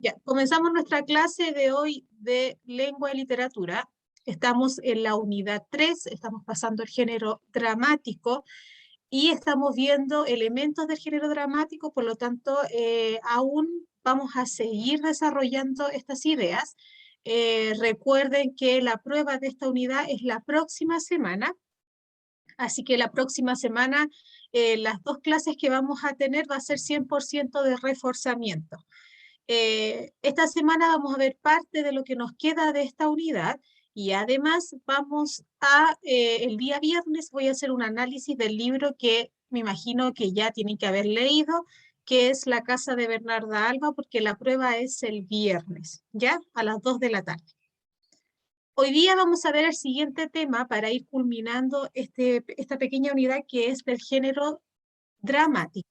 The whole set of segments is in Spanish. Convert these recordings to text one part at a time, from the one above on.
Ya, comenzamos nuestra clase de hoy de lengua y literatura. Estamos en la unidad 3, estamos pasando el género dramático y estamos viendo elementos del género dramático, por lo tanto, aún vamos a seguir desarrollando estas ideas. Recuerden que la prueba de esta unidad es la próxima semana, así que la próxima semana las dos clases que vamos a tener va a ser 100% de reforzamiento. Esta semana vamos a ver parte de lo que nos queda de esta unidad y además el día viernes voy a hacer un análisis del libro que me imagino que ya tienen que haber leído, que es La casa de Bernarda Alba, porque la prueba es el viernes, ¿ya? A las 2 de la tarde. Hoy día vamos a ver el siguiente tema para ir culminando esta pequeña unidad que es del género dramático.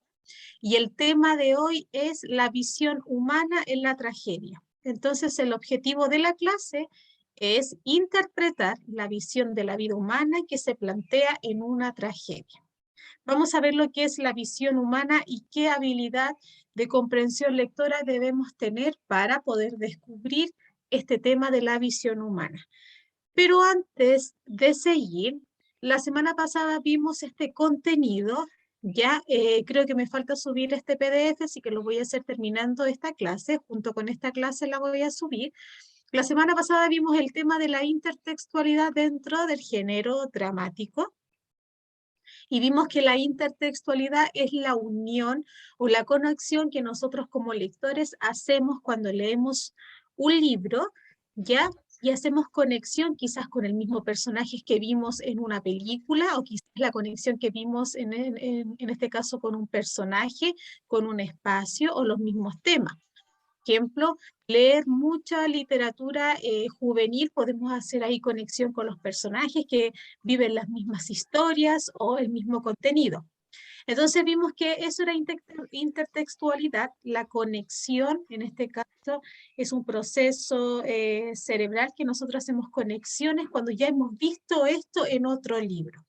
Y el tema de hoy es la visión humana en la tragedia. Entonces, el objetivo de la clase es interpretar la visión de la vida humana que se plantea en una tragedia. Vamos a ver lo que es la visión humana y qué habilidad de comprensión lectora debemos tener para poder descubrir este tema de la visión humana. Pero antes de seguir, la semana pasada vimos este contenido, ya creo que me falta subir este PDF, así que lo voy a hacer terminando esta clase, junto con esta clase la voy a subir. La semana pasada vimos el tema de la intertextualidad dentro del género dramático, y vimos que la intertextualidad es la unión o la conexión que nosotros como lectores hacemos cuando leemos un libro, ¿ya? Y hacemos conexión quizás con el mismo personaje que vimos en una película o quizás la conexión que vimos en este caso con un personaje, con un espacio o los mismos temas. Ejemplo, leer mucha literatura juvenil, podemos hacer ahí conexión con los personajes que viven las mismas historias o el mismo contenido. Entonces vimos que eso era intertextualidad, la conexión, en este caso, es un proceso cerebral que nosotros hacemos conexiones cuando ya hemos visto esto en otro libro.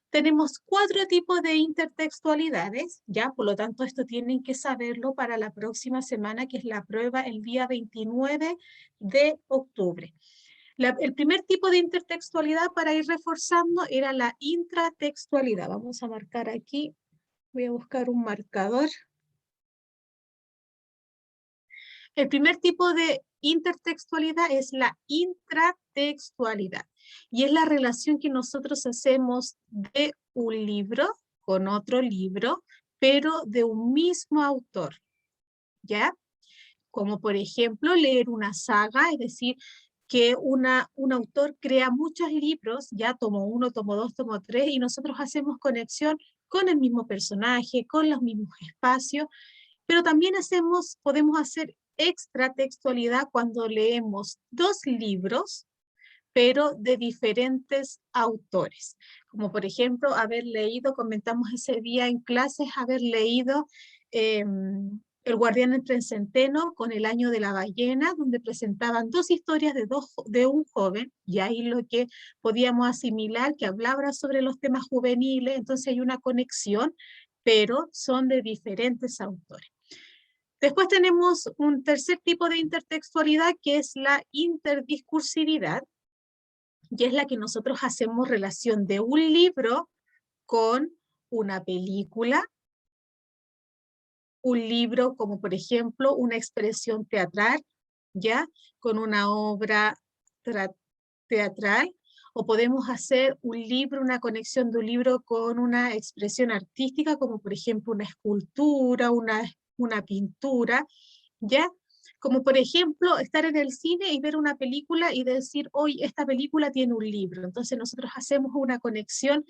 Tenemos 4 tipos de intertextualidades, ya, por lo tanto esto tienen que saberlo para la próxima semana, que es la prueba el día 29 de octubre. El primer tipo de intertextualidad para ir reforzando era la intratextualidad. Vamos a marcar aquí, voy a buscar un marcador. El primer tipo de intertextualidad es la intratextualidad y es la relación que nosotros hacemos de un libro con otro libro, pero de un mismo autor, ¿ya? Como por ejemplo leer una saga, es decir, que un autor crea muchos libros, ya tomo 1, tomo 2, tomo 3, y nosotros hacemos conexión con el mismo personaje, con los mismos espacios, pero también podemos hacer extratextualidad cuando leemos 2 libros, pero de diferentes autores. Como por ejemplo, comentamos ese día en clases, haber leído El guardián entre el centeno con El año de la ballena, donde presentaban 2 historias de un joven, y ahí lo que podíamos asimilar, que hablaba sobre los temas juveniles, entonces hay una conexión, pero son de diferentes autores. Después tenemos un tercer tipo de intertextualidad que es la interdiscursividad, y es la que nosotros hacemos relación de un libro con una película, un libro como por ejemplo una expresión teatral, ¿ya? Con una obra teatral, o podemos hacer un libro, una conexión de un libro con una expresión artística, como por ejemplo una escultura, una pintura, ¿ya? Como por ejemplo, estar en el cine y ver una película y decir, hoy esta película tiene un libro. Entonces nosotros hacemos una conexión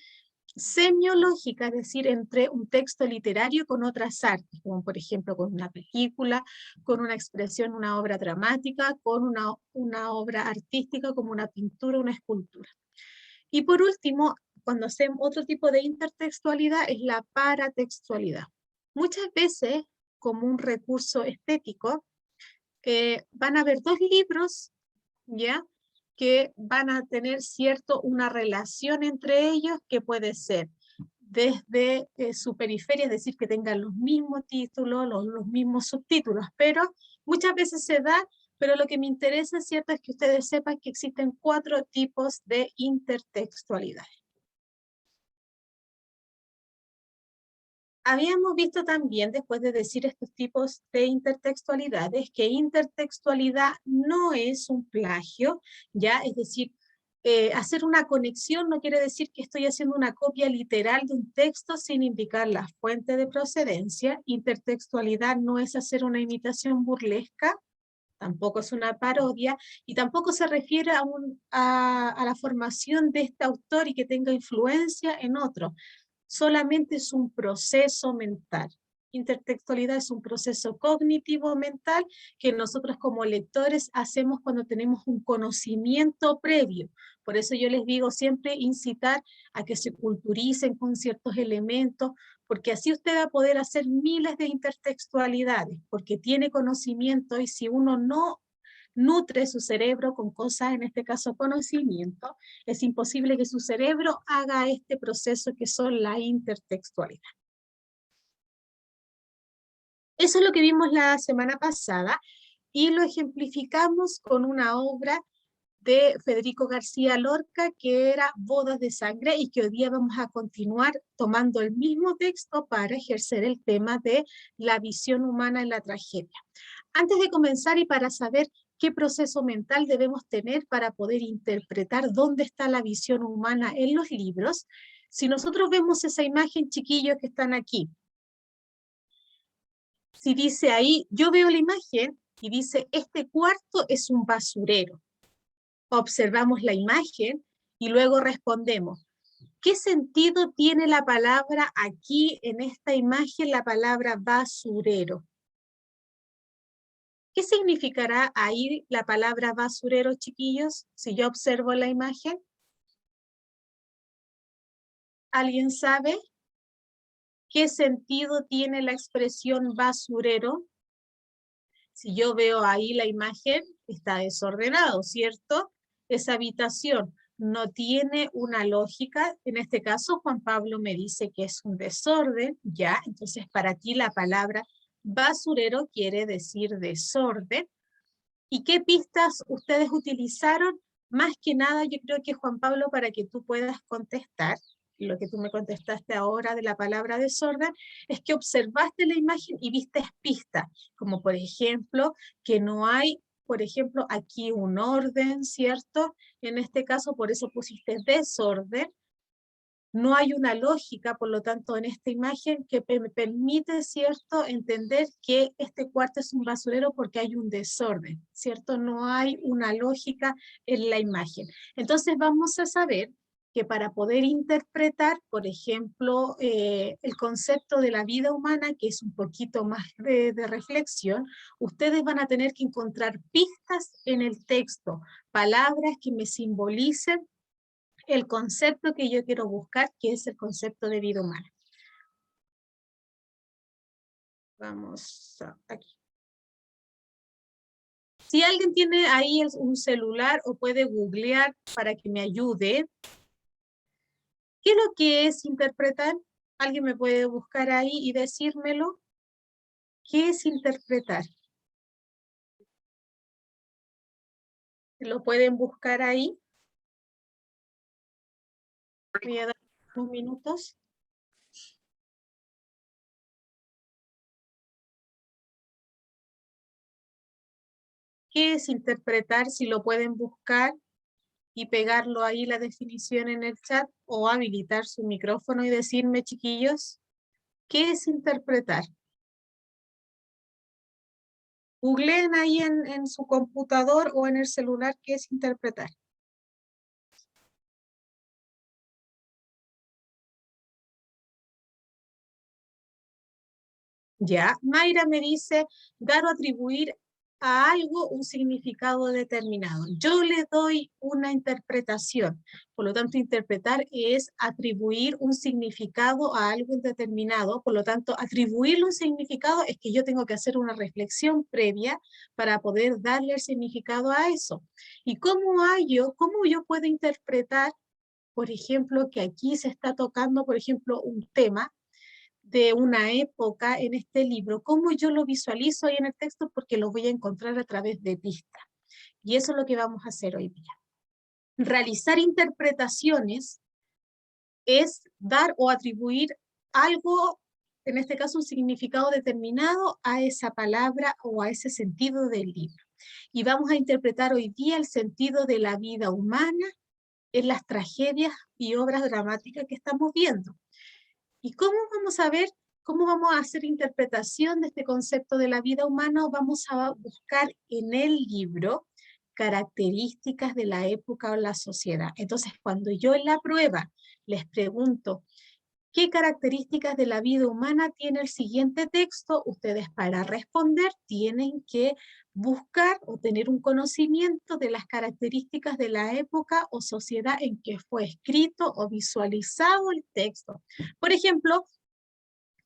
semiológica, es decir, entre un texto literario con otras artes, como por ejemplo con una película, con una expresión, una obra dramática, con una obra artística como una pintura, una escultura. Y por último, cuando hacemos otro tipo de intertextualidad es la paratextualidad. Muchas veces, como un recurso estético, van a haber 2 libros, ¿ya? Que van a tener una relación entre ellos que puede ser desde su periferia, es decir, que tengan los mismos títulos, los mismos subtítulos, pero muchas veces se da, pero lo que me interesa, ¿cierto?, es que ustedes sepan que existen 4 tipos de intertextualidad. Habíamos visto también, después de decir estos tipos de intertextualidades, que intertextualidad no es un plagio, ¿ya? Es decir, hacer una conexión no quiere decir que estoy haciendo una copia literal de un texto sin indicar la fuente de procedencia. Intertextualidad no es hacer una imitación burlesca, tampoco es una parodia, y tampoco se refiere a la formación de este autor y que tenga influencia en otro. Solamente es un proceso mental. Intertextualidad es un proceso cognitivo mental que nosotros como lectores hacemos cuando tenemos un conocimiento previo. Por eso yo les digo siempre incitar a que se culturicen con ciertos elementos, porque así usted va a poder hacer miles de intertextualidades, porque tiene conocimiento, y si uno no nutre su cerebro con cosas, en este caso conocimiento, es imposible que su cerebro haga este proceso que son la intertextualidad. Eso es lo que vimos la semana pasada y lo ejemplificamos con una obra de Federico García Lorca que era Bodas de Sangre, y que hoy día vamos a continuar tomando el mismo texto para ejercer el tema de la visión humana en la tragedia. Antes de comenzar y para saber qué proceso mental debemos tener para poder interpretar dónde está la visión humana en los libros, si nosotros vemos esa imagen, chiquillos que están aquí, si dice ahí, yo veo la imagen y dice, este cuarto es un basurero. Observamos la imagen y luego respondemos, ¿qué sentido tiene la palabra aquí en esta imagen, la palabra basurero? ¿Qué significará ahí la palabra basurero, chiquillos, si yo observo la imagen? ¿Alguien sabe qué sentido tiene la expresión basurero? Si yo veo ahí la imagen, está desordenado, ¿cierto? Esa habitación no tiene una lógica. En este caso, Juan Pablo me dice que es un desorden, ¿ya? Entonces, para ti la palabra basurero quiere decir desorden. ¿Y qué pistas ustedes utilizaron? Más que nada, yo creo que Juan Pablo, para que tú puedas contestar, lo que tú me contestaste ahora de la palabra desorden, es que observaste la imagen y viste pistas, como por ejemplo, que no hay, por ejemplo, aquí un orden, ¿cierto? En este caso, por eso pusiste desorden. No hay una lógica, por lo tanto, en esta imagen que me permite, ¿cierto?, entender que este cuarto es un basurero porque hay un desorden, ¿cierto? No hay una lógica en la imagen. Entonces vamos a saber que para poder interpretar, por ejemplo, el concepto de la vida humana, que es un poquito más de reflexión, ustedes van a tener que encontrar pistas en el texto, palabras que me simbolicen el concepto que yo quiero buscar, que es el concepto de vida humana. Vamos aquí. Si alguien tiene ahí un celular o puede googlear para que me ayude, ¿qué es lo que es interpretar? ¿Alguien me puede buscar ahí y decírmelo? ¿Qué es interpretar? ¿Lo pueden buscar ahí? Voy a dar unos minutos. ¿Qué es interpretar? Si lo pueden buscar y pegarlo ahí la definición en el chat, o habilitar su micrófono y decirme, chiquillos, ¿qué es interpretar? Googleen ahí en su computador o en el celular qué es interpretar. Ya, Mayra me dice, dar o atribuir a algo un significado determinado. Yo le doy una interpretación, por lo tanto interpretar es atribuir un significado a algo determinado, por lo tanto atribuirle un significado es que yo tengo que hacer una reflexión previa para poder darle el significado a eso. ¿Y cómo yo puedo interpretar por ejemplo, que aquí se está tocando, por ejemplo, un tema de una época en este libro, cómo yo lo visualizo ahí en el texto, porque lo voy a encontrar a través de pistas. Y eso es lo que vamos a hacer hoy día. Realizar interpretaciones es dar o atribuir algo, en este caso un significado determinado, a esa palabra o a ese sentido del libro. Y vamos a interpretar hoy día el sentido de la vida humana en las tragedias y obras dramáticas que estamos viendo. ¿Y cómo vamos a ver, cómo vamos a hacer interpretación de este concepto de la vida humana? Vamos a buscar en el libro características de la época o la sociedad. Entonces, cuando yo en la prueba les pregunto, ¿qué características de la vida humana tiene el siguiente texto? Ustedes para responder tienen que buscar o tener un conocimiento de las características de la época o sociedad en que fue escrito o visualizado el texto. Por ejemplo,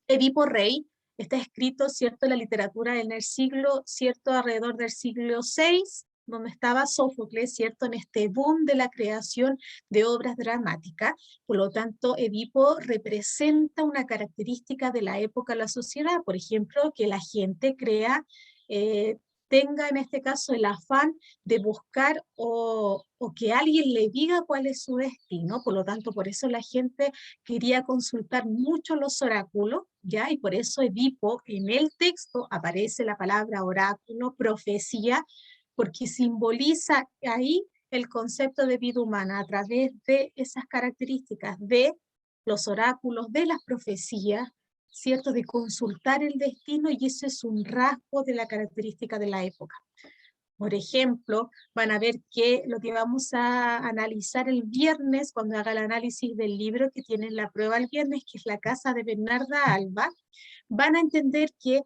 Edipo Rey está escrito, ¿cierto?, en la literatura en el siglo, ¿cierto?, alrededor del siglo VI, donde estaba Sófocles, ¿cierto?, en este boom de la creación de obras dramáticas. Por lo tanto, Edipo representa una característica de la época de la sociedad, por ejemplo, que la gente tenga en este caso el afán de buscar o que alguien le diga cuál es su destino. Por lo tanto, por eso la gente quería consultar mucho los oráculos, ¿ya? Y por eso Edipo, en el texto aparece la palabra oráculo, profecía, porque simboliza ahí el concepto de vida humana a través de esas características de los oráculos, de las profecías, ¿cierto? De consultar el destino, y ese es un rasgo de la característica de la época. Por ejemplo, van a ver que lo que vamos a analizar el viernes, cuando haga el análisis del libro que tienen la prueba el viernes, que es La casa de Bernarda Alba, van a entender que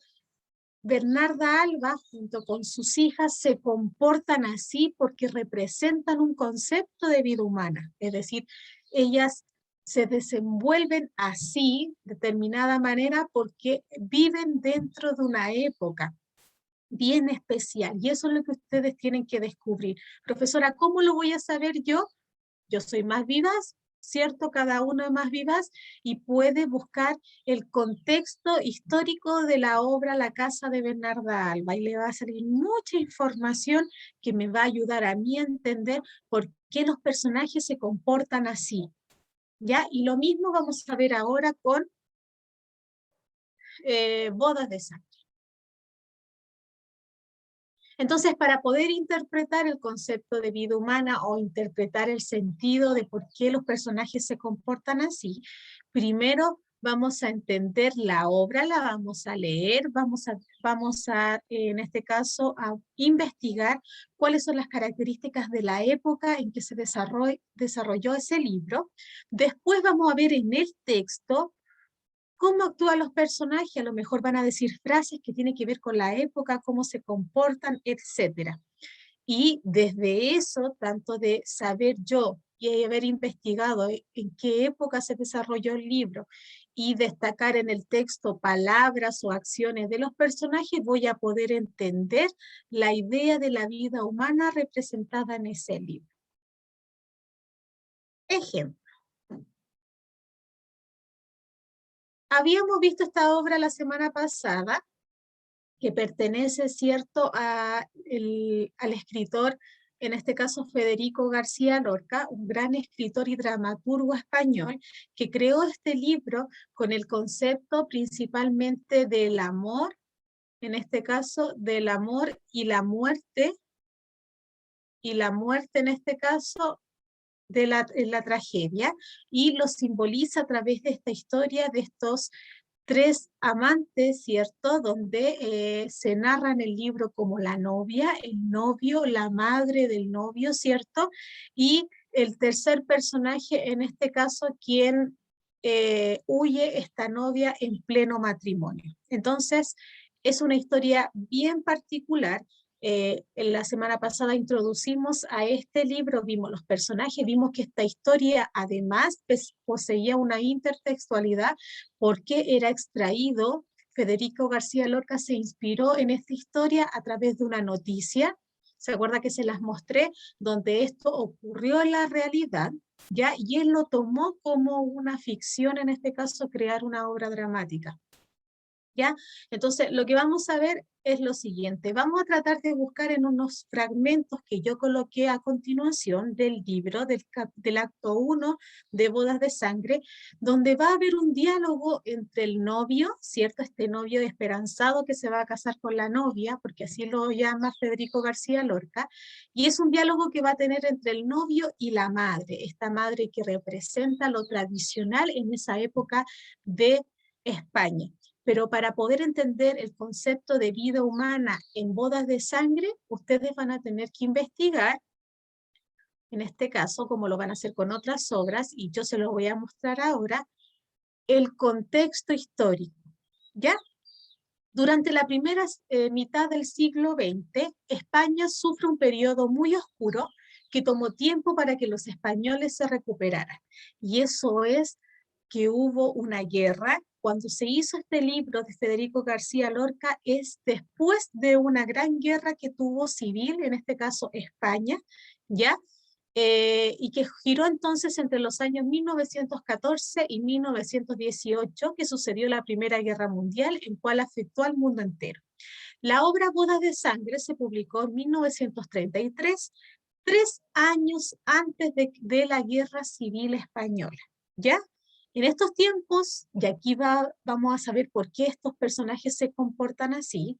Bernarda Alba, junto con sus hijas, se comportan así porque representan un concepto de vida humana. Es decir, ellas se desenvuelven así, de determinada manera, porque viven dentro de una época bien especial. Y eso es lo que ustedes tienen que descubrir. Profesora, ¿cómo lo voy a saber yo? Yo soy más vivaz, ¿cierto? Cada uno es más vivaz y puede buscar el contexto histórico de la obra La casa de Bernarda Alba, y le va a salir mucha información que me va a ayudar a mí a entender por qué los personajes se comportan así, ¿ya? Y lo mismo vamos a ver ahora con Bodas de Sangre. Entonces, para poder interpretar el concepto de vida humana o interpretar el sentido de por qué los personajes se comportan así, primero vamos a entender la obra, la vamos a leer, vamos a en este caso, a investigar cuáles son las características de la época en que se desarrolló ese libro. Después vamos a ver en el texto cómo actúan los personajes. A lo mejor van a decir frases que tienen que ver con la época, cómo se comportan, etcétera. Y desde eso, tanto de saber yo y haber investigado en qué época se desarrolló el libro y destacar en el texto palabras o acciones de los personajes, voy a poder entender la idea de la vida humana representada en ese libro. Ejemplo. Habíamos visto esta obra la semana pasada, que pertenece, ¿cierto?, al escritor, en este caso Federico García Lorca, un gran escritor y dramaturgo español, que creó este libro con el concepto principalmente del amor, en este caso del amor y la muerte en este caso en la tragedia, y lo simboliza a través de esta historia de estos tres amantes, ¿cierto? Donde se narra en el libro como la novia, el novio, la madre del novio, ¿cierto? Y el tercer personaje, en este caso, quien huye esta novia en pleno matrimonio. Entonces, es una historia bien particular. En la semana pasada introducimos a este libro, vimos los personajes, vimos que esta historia además poseía una intertextualidad porque era extraído. Federico García Lorca se inspiró en esta historia a través de una noticia, ¿se acuerda que se las mostré? Donde esto ocurrió en la realidad, ¿ya? Y él lo tomó como una ficción, en este caso, crear una obra dramática. ¿Ya? Entonces, lo que vamos a ver es lo siguiente. Vamos a tratar de buscar en unos fragmentos que yo coloqué a continuación del libro, del acto 1 de Bodas de Sangre, donde va a haber un diálogo entre el novio, ¿cierto? Este novio esperanzado que se va a casar con la novia, porque así lo llama Federico García Lorca, y es un diálogo que va a tener entre el novio y la madre, esta madre que representa lo tradicional en esa época de España. Pero para poder entender el concepto de vida humana en Bodas de Sangre, ustedes van a tener que investigar, en este caso, como lo van a hacer con otras obras, y yo se lo voy a mostrar ahora, el contexto histórico, ¿ya? Durante la primera mitad del siglo XX, España sufre un periodo muy oscuro que tomó tiempo para que los españoles se recuperaran. Y eso es que hubo una guerra. Cuando se hizo este libro de Federico García Lorca es después de una gran guerra que tuvo civil, en este caso España, ¿ya? Y que giró entonces entre los años 1914 y 1918, que sucedió la Primera Guerra Mundial, en cual afectó al mundo entero. La obra Bodas de Sangre se publicó en 1933, 3 años antes de la Guerra Civil Española, ¿ya? En estos tiempos, y aquí vamos a saber por qué estos personajes se comportan así,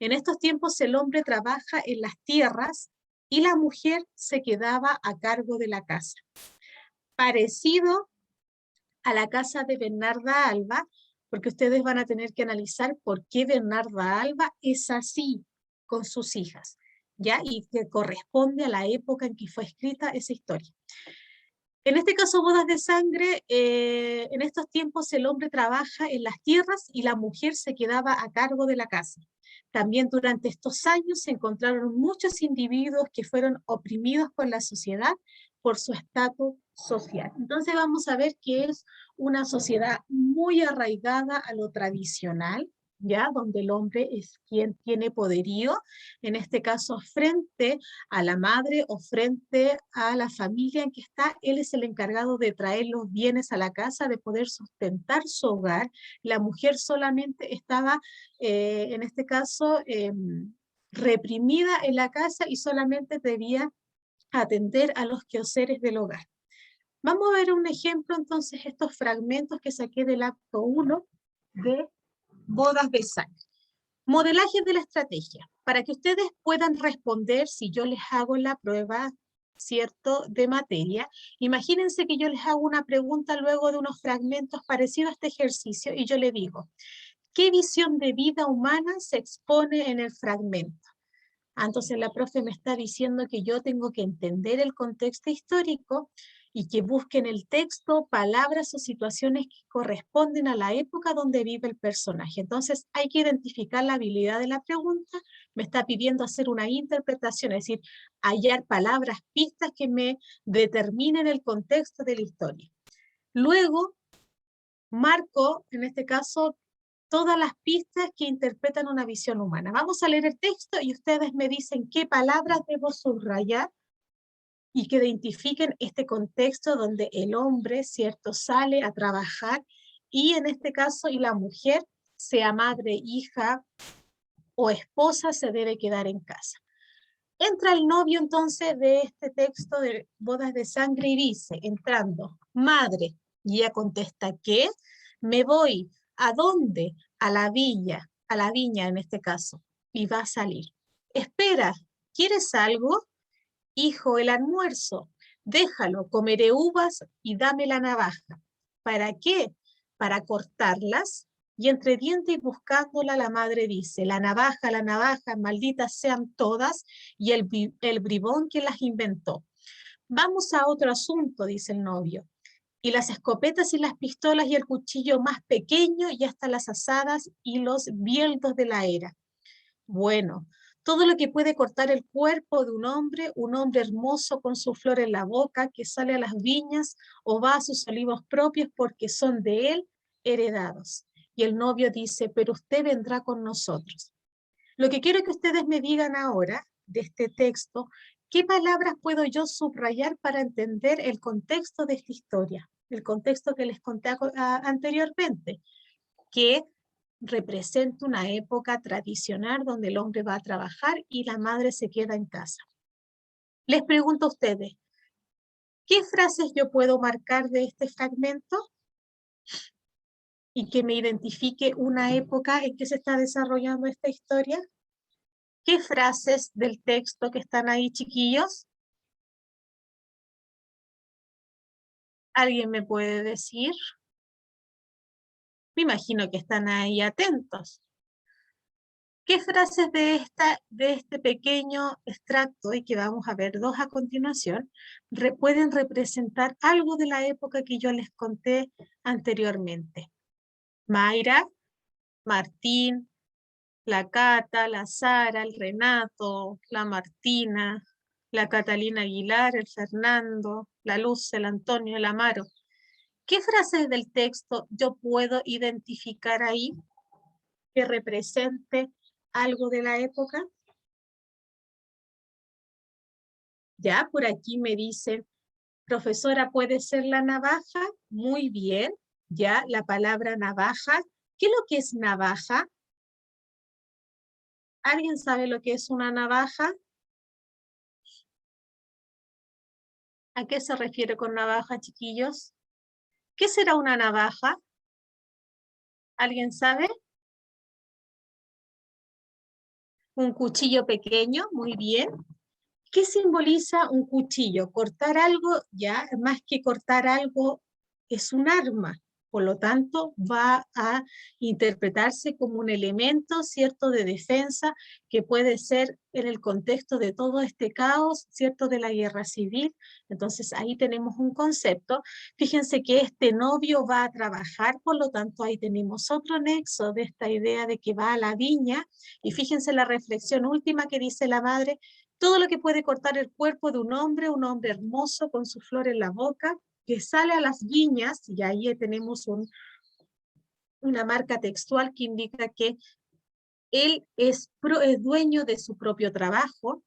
en estos tiempos el hombre trabaja en las tierras y la mujer se quedaba a cargo de la casa. Parecido a la casa de Bernarda Alba, porque ustedes van a tener que analizar por qué Bernarda Alba es así con sus hijas, ¿ya? Y que corresponde a la época en que fue escrita esa historia. En este caso, Bodas de Sangre, en estos tiempos el hombre trabaja en las tierras y la mujer se quedaba a cargo de la casa. También durante estos años se encontraron muchos individuos que fueron oprimidos por la sociedad por su estatus social. Entonces vamos a ver que es una sociedad muy arraigada a lo tradicional, ¿ya? Donde el hombre es quien tiene poderío, en este caso frente a la madre o frente a la familia en que está, él es el encargado de traer los bienes a la casa, de poder sustentar su hogar. La mujer solamente estaba, en este caso, reprimida en la casa y solamente debía atender a los quehaceres del hogar. Vamos a ver un ejemplo, entonces, estos fragmentos que saqué del acto 1 de Bodas de Sangre. Modelaje de la estrategia. Para que ustedes puedan responder si yo les hago la prueba, ¿cierto?, de materia, imagínense que yo les hago una pregunta luego de unos fragmentos parecidos a este ejercicio y yo le digo, ¿qué visión de vida humana se expone en el fragmento? Entonces la profe me está diciendo que yo tengo que entender el contexto histórico y que busque en el texto palabras o situaciones que corresponden a la época donde vive el personaje. Entonces hay que identificar la habilidad de la pregunta, me está pidiendo hacer una interpretación, es decir, hallar palabras, pistas que me determinen el contexto de la historia. Luego, marco, en este caso, todas las pistas que interpretan una visión humana. Vamos a leer el texto y ustedes me dicen qué palabras debo subrayar y que identifiquen este contexto donde el hombre, ¿cierto?, sale a trabajar y en este caso, y la mujer, sea madre, hija o esposa, se debe quedar en casa. Entra el novio entonces de este texto de Bodas de Sangre y dice, entrando, madre, y ella contesta, ¿qué? Me voy, ¿a dónde? A la viña en este caso, y va a salir. Espera, ¿quieres algo? Hijo, el almuerzo, déjalo, comeré uvas y dame la navaja. ¿Para qué? Para cortarlas. Y entre dientes y buscándola, la madre dice, la navaja, malditas sean todas, y el bribón que las inventó. Vamos a otro asunto, dice el novio. Y las escopetas y las pistolas y el cuchillo más pequeño y hasta las asadas y los bieldos de la era. Bueno, todo lo que puede cortar el cuerpo de un hombre hermoso con su flor en la boca, que sale a las viñas o va a sus olivos propios porque son de él heredados. Y el novio dice, pero usted vendrá con nosotros. Lo que quiero que ustedes me digan ahora de este texto, ¿Qué palabras puedo yo subrayar para entender el contexto de esta historia? El contexto que les conté anteriormente, que representa una época tradicional donde el hombre va a trabajar y la madre se queda en casa. Les pregunto a ustedes, ¿qué frases yo puedo marcar de este fragmento y que me identifique una época en que se está desarrollando esta historia? ¿Qué frases del texto que están ahí, chiquillos? ¿Alguien me puede decir? Me imagino que están ahí atentos. ¿Qué frases de este pequeño extracto, y que vamos a ver dos a continuación, pueden representar algo de la época que yo les conté anteriormente? Mayra, Martín, la Cata, la Sara, el Renato, la Martina, la Catalina Aguilar, el Fernando, la Luz, el Antonio, el Amaro. ¿Qué frases del texto yo puedo identificar ahí que represente algo de la época? Ya, por aquí me dicen, profesora, ¿puede ser la navaja? Muy bien, ya, la palabra navaja. ¿Qué es lo que es navaja? ¿Alguien sabe lo que es una navaja? ¿A qué se refiere con navaja, chiquillos? ¿Qué será una navaja? ¿Alguien sabe? Un cuchillo pequeño, muy bien. ¿Qué simboliza un cuchillo? Cortar algo, ya, más que cortar algo, es un arma. Por lo tanto, va a interpretarse como un elemento, ¿cierto?, de defensa que puede ser en el contexto de todo este caos, ¿cierto?, de la guerra civil. Entonces, ahí tenemos un concepto. Fíjense que este novio va a trabajar, por lo tanto, ahí tenemos otro nexo de esta idea de que va a la viña. Y fíjense la reflexión última que dice la madre: todo lo que puede cortar el cuerpo de un hombre hermoso con su flor en la boca, que sale a las viñas, y ahí tenemos una marca textual que indica que él es dueño de su propio trabajo.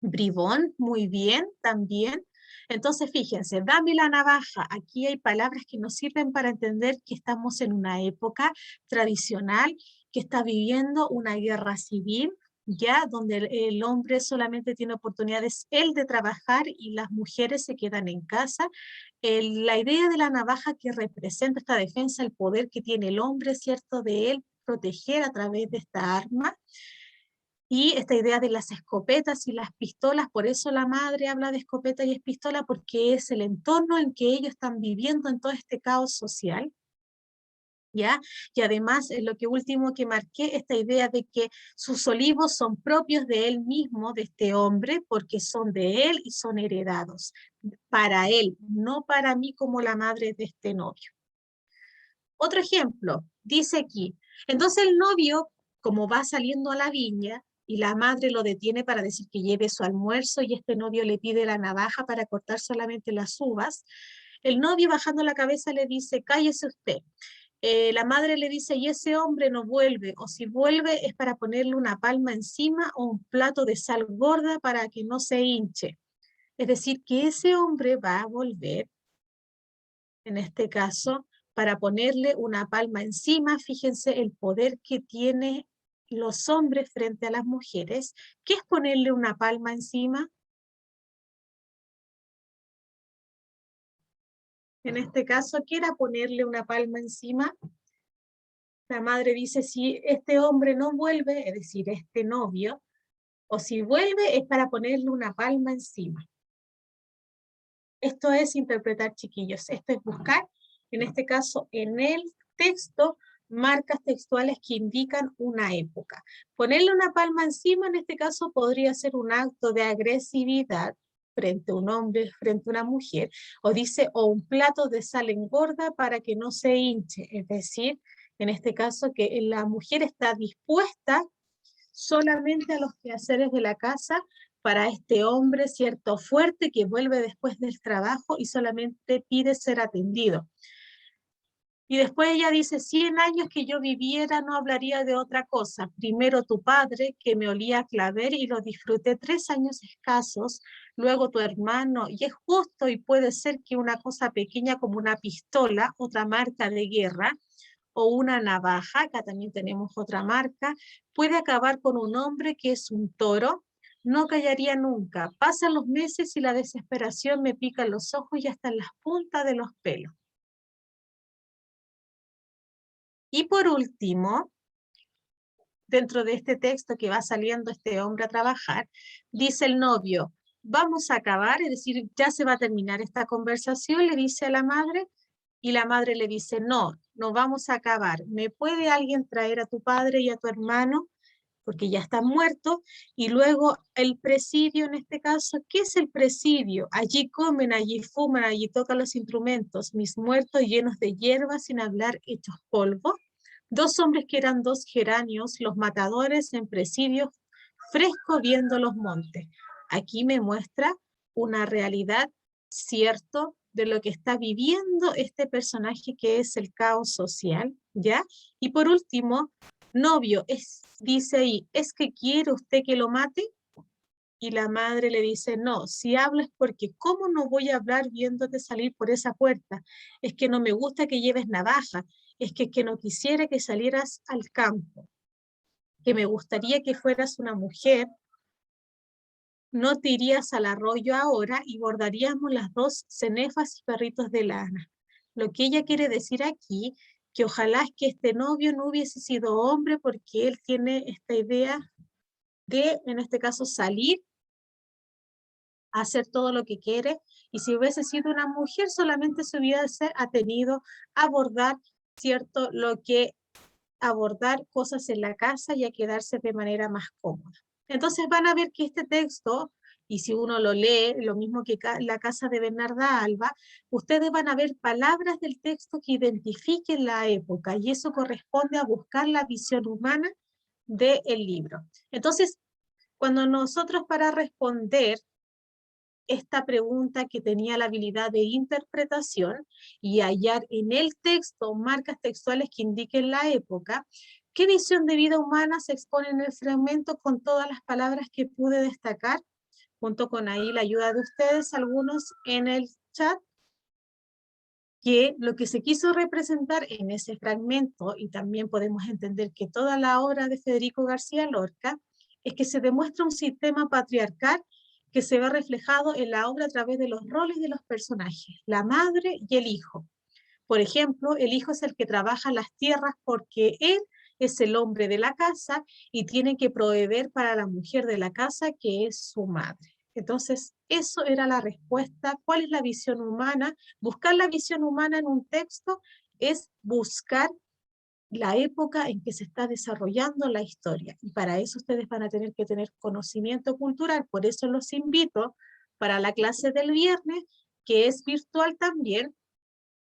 Bribón, muy bien, también. Entonces, fíjense, dame la navaja. Aquí hay palabras que nos sirven para entender que estamos en una época tradicional, que está viviendo una guerra civil, ya donde el hombre solamente tiene oportunidades él de trabajar y las mujeres se quedan en casa. La idea de la navaja que representa esta defensa, el poder que tiene el hombre, ¿cierto?, de él proteger a través de esta arma. Y esta idea de las escopetas y las pistolas, por eso la madre habla de escopeta y es pistola, porque es el entorno en que ellos están viviendo en todo este caos social. ¿Ya? Y además, lo que último que marqué, esta idea de que sus olivos son propios de él mismo, de este hombre, porque son de él y son heredados para él, no para mí como la madre de este novio. Otro ejemplo, dice aquí, entonces el novio, como va saliendo a la viña, y la madre lo detiene para decir que lleve su almuerzo, y este novio le pide la navaja para cortar solamente las uvas, el novio bajando la cabeza le dice, cállese usted. La madre le dice, y ese hombre no vuelve, o si vuelve es para ponerle una palma encima o un plato de sal gorda para que no se hinche. Es decir, que ese hombre va a volver, en este caso, para ponerle una palma encima. Fíjense el poder que tienen los hombres frente a las mujeres. ¿Qué es ponerle una palma encima? En este caso, ¿qué era ponerle una palma encima? La madre dice, si este hombre no vuelve, es decir, este novio, o si vuelve es para ponerle una palma encima. Esto es interpretar, chiquillos. Esto es buscar, en este caso, en el texto, marcas textuales que indican una época. Ponerle una palma encima, en este caso, podría ser un acto de agresividad frente a un hombre, frente a una mujer, o dice, o un plato de sal engorda para que no se hinche, es decir, en este caso, que la mujer está dispuesta solamente a los quehaceres de la casa para este hombre, cierto, fuerte, que vuelve después del trabajo y solamente pide ser atendido. Y después ella dice, 100 años que yo viviera no hablaría de otra cosa. Primero tu padre, que me olía a clavel y lo disfruté 3 años escasos. Luego tu hermano, y es justo y puede ser que una cosa pequeña como una pistola, otra marca de guerra, o una navaja, acá también tenemos otra marca, puede acabar con un hombre que es un toro. No callaría nunca. Pasan los meses y la desesperación me pica en los ojos y hasta en las puntas de los pelos. Y por último, dentro de este texto que va saliendo este hombre a trabajar, dice el novio, vamos a acabar, es decir, ya se va a terminar esta conversación, le dice a la madre, y la madre le dice, no, no vamos a acabar, ¿me puede alguien traer a tu padre y a tu hermano? Porque ya están muertos, y luego el presidio en este caso, ¿qué es el presidio? Allí comen, allí fuman, allí tocan los instrumentos, mis muertos llenos de hierba sin hablar, hechos polvo. Dos hombres que eran dos geranios, los matadores en presidio fresco viendo los montes. Aquí me muestra una realidad, cierto, de lo que está viviendo este personaje que es el caos social, ¿ya? Y por último, novio, dice ahí, ¿es que quiere usted que lo mate? Y la madre le dice, no, si hablas porque ¿cómo no voy a hablar viéndote salir por esa puerta? Es que no me gusta que lleves navaja, es que no quisiera que salieras al campo, que me gustaría que fueras una mujer, no te irías al arroyo ahora y bordaríamos las dos cenefas y perritos de lana. Lo que ella quiere decir aquí, que ojalá es que este novio no hubiese sido hombre porque él tiene esta idea de, en este caso, salir a hacer todo lo que quiere, y si hubiese sido una mujer solamente se hubiese atenido a abordar, ¿cierto?, lo que abordar cosas en la casa y a quedarse de manera más cómoda. Entonces van a ver que este texto, y si uno lo lee, lo mismo que La casa de Bernarda Alba, ustedes van a ver palabras del texto que identifiquen la época, y eso corresponde a buscar la visión humana del libro. Entonces, cuando nosotros para responder esta pregunta que tenía la habilidad de interpretación y hallar en el texto marcas textuales que indiquen la época, ¿qué visión de vida humana se expone en el fragmento con todas las palabras que pude destacar? Junto con ahí la ayuda de ustedes, algunos en el chat, que lo que se quiso representar en ese fragmento, y también podemos entender que toda la obra de Federico García Lorca, es que se demuestra un sistema patriarcal que se ve reflejado en la obra a través de los roles de los personajes, la madre y el hijo. Por ejemplo, el hijo es el que trabaja las tierras porque él es el hombre de la casa y tiene que proveer para la mujer de la casa, que es su madre. Entonces, eso era la respuesta. ¿Cuál es la visión humana? Buscar la visión humana en un texto es buscar la época en que se está desarrollando la historia. Y para eso ustedes van a tener que tener conocimiento cultural. Por eso los invito para la clase del viernes, que es virtual también,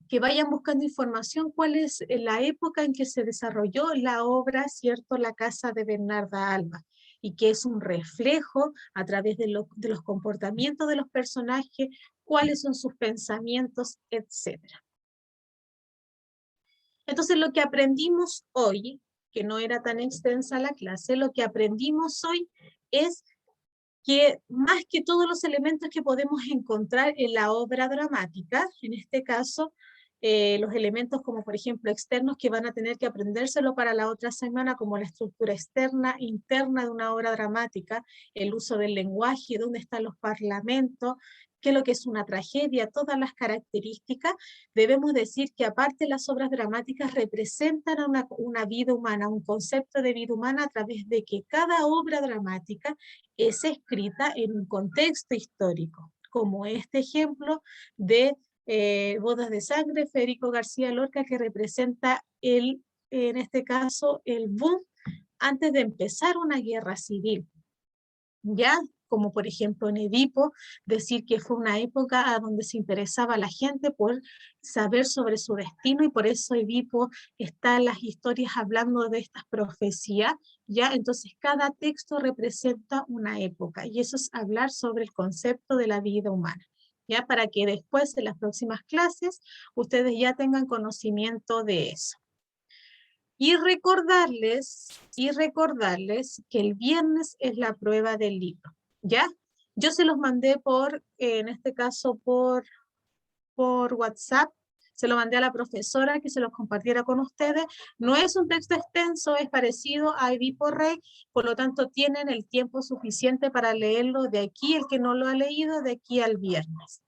que vayan buscando información cuál es la época en que se desarrolló la obra, ¿cierto? La casa de Bernarda Alba, y que es un reflejo a través de los comportamientos de los personajes, cuáles son sus pensamientos, etc. Entonces, lo que aprendimos hoy, que no era tan extensa la clase, lo que aprendimos hoy es que más que todos los elementos que podemos encontrar en la obra dramática, en este caso, los elementos como por ejemplo externos que van a tener que aprendérselo para la otra semana, como la estructura externa, interna de una obra dramática, el uso del lenguaje, dónde están los parlamentos, qué es lo que es una tragedia, todas las características. Debemos decir que aparte las obras dramáticas representan una vida humana, un concepto de vida humana a través de que cada obra dramática es escrita en un contexto histórico, como este ejemplo de Bodas de Sangre, Federico García Lorca, que representa en este caso el boom antes de empezar una guerra civil, ya como por ejemplo en Edipo, decir que fue una época a donde se interesaba la gente por saber sobre su destino, y por eso Edipo está en las historias hablando de estas profecías, ya. Entonces cada texto representa una época, y eso es hablar sobre el concepto de la vida humana. ya para que después en las próximas clases ustedes ya tengan conocimiento de eso. Y recordarles que el viernes es la prueba del libro, ¿ya? Yo se los mandé en este caso por WhatsApp, se lo mandé a la profesora que se los compartiera con ustedes. No es un texto extenso, es parecido a Edipo-Rey, por lo tanto tienen el tiempo suficiente para leerlo de aquí, el que no lo ha leído, de aquí al viernes.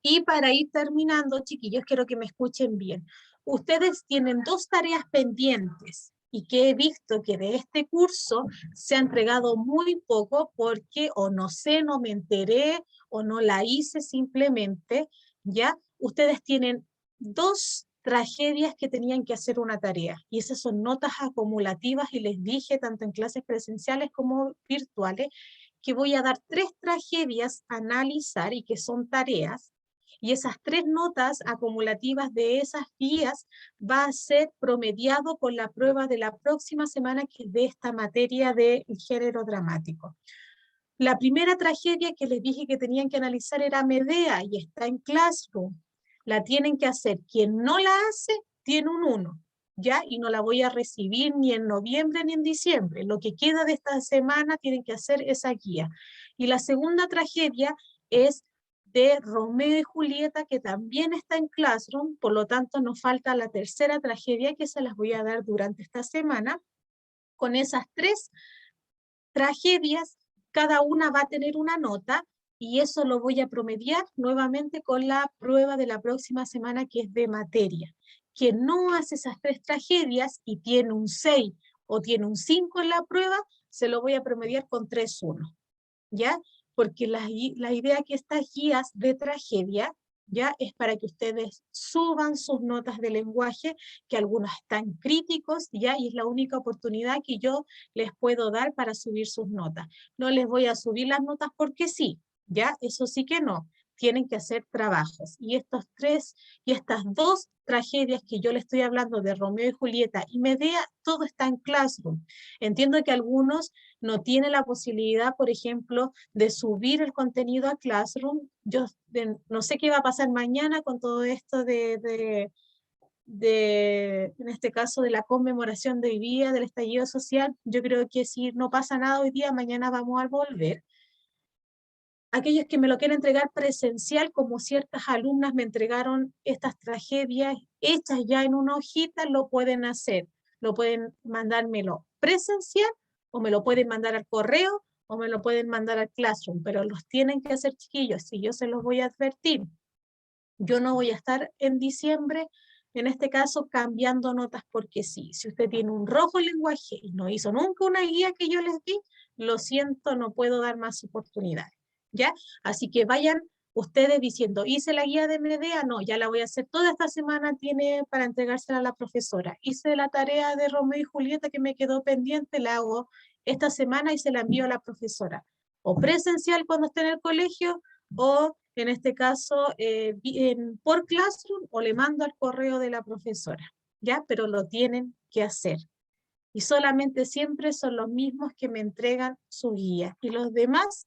Y para ir terminando, chiquillos, quiero que me escuchen bien. Ustedes tienen 2 tareas pendientes y que he visto que de este curso se ha entregado muy poco porque o no sé, no me enteré o no la hice simplemente, ¿ya? Ustedes tienen 2 tragedias que tenían que hacer una tarea y esas son notas acumulativas y les dije tanto en clases presenciales como virtuales que voy a dar 3 tragedias a analizar y que son tareas. Y esas 3 notas acumulativas de esas guías va a ser promediado con la prueba de la próxima semana que es de esta materia del género dramático. La primera tragedia que les dije que tenían que analizar era Medea y está en Classroom. La tienen que hacer. Quien no la hace tiene un 1, ¿ya? Y no la voy a recibir ni en noviembre ni en diciembre. Lo que queda de esta semana tienen que hacer esa guía. Y la segunda tragedia es de Romeo y Julieta, que también está en Classroom, por lo tanto nos falta la tercera tragedia que se las voy a dar durante esta semana. Con esas 3 tragedias, cada una va a tener una nota y eso lo voy a promediar nuevamente con la prueba de la próxima semana que es de materia. Quien no hace esas 3 tragedias y tiene un 6 o tiene un 5 en la prueba, se lo voy a promediar con 3-1, ¿ya? Porque la idea que estas guías de tragedia, ¿ya? Es para que ustedes suban sus notas de lenguaje, que algunos están críticos, ¿ya? Y es la única oportunidad que yo les puedo dar para subir sus notas. No les voy a subir las notas porque sí, ¿ya? Eso sí que no. Tienen que hacer trabajos. Y estas 2 tragedias que yo les estoy hablando de Romeo y Julieta y Medea, todo está en Classroom. Entiendo que algunos no tienen la posibilidad, por ejemplo, de subir el contenido a Classroom. Yo no sé qué va a pasar mañana con todo esto en este caso, de la conmemoración de hoy día, del estallido social. Yo creo que si no pasa nada hoy día, mañana vamos a volver. Aquellos que me lo quieren entregar presencial, como ciertas alumnas me entregaron estas tragedias hechas ya en una hojita, lo pueden hacer. Lo pueden mandármelo presencial o me lo pueden mandar al correo o me lo pueden mandar al Classroom, pero los tienen que hacer, chiquillos, si yo se los voy a advertir. Yo no voy a estar en diciembre, en este caso, cambiando notas porque sí. Si usted tiene un rojo lenguaje y no hizo nunca una guía que yo les di, lo siento, no puedo dar más oportunidades, ¿ya? Así que vayan ustedes diciendo, hice la guía de Medea, no, ya la voy a hacer toda esta semana, tiene para entregársela a la profesora. Hice la tarea de Romeo y Julieta que me quedó pendiente, la hago esta semana y se la envío a la profesora. O presencial cuando esté en el colegio, o en este caso por Classroom, o le mando al correo de la profesora, ¿ya? Pero lo tienen que hacer. Y solamente siempre son los mismos que me entregan su guía. Y los demás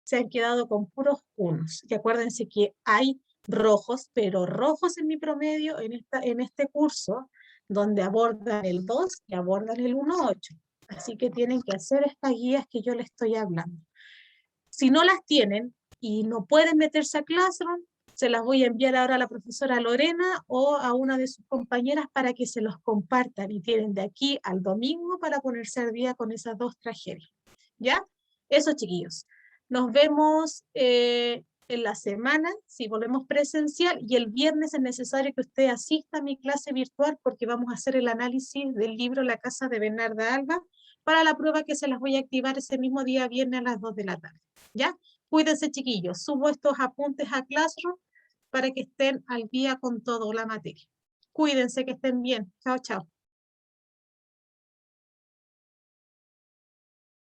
se han quedado con puros 1. Y acuérdense que hay rojos, pero rojos en mi promedio en este curso, donde abordan el 2 y abordan el 1.8. Así que tienen que hacer estas guías que yo les estoy hablando. Si no las tienen y no pueden meterse a Classroom, se las voy a enviar ahora a la profesora Lorena o a una de sus compañeras para que se los compartan y tienen de aquí al domingo para ponerse al día con esas 2 tragedias. ¿Ya? Eso, chiquillos. Nos vemos en la semana, si volvemos presencial, y el viernes es necesario que usted asista a mi clase virtual porque vamos a hacer el análisis del libro La casa de Bernarda Alba para la prueba que se las voy a activar ese mismo día viernes a las 2 de la tarde. ¿Ya? Cuídense, chiquillos. Subo estos apuntes a Classroom para que estén al día con toda la materia. Cuídense, que estén bien. Chao, chao.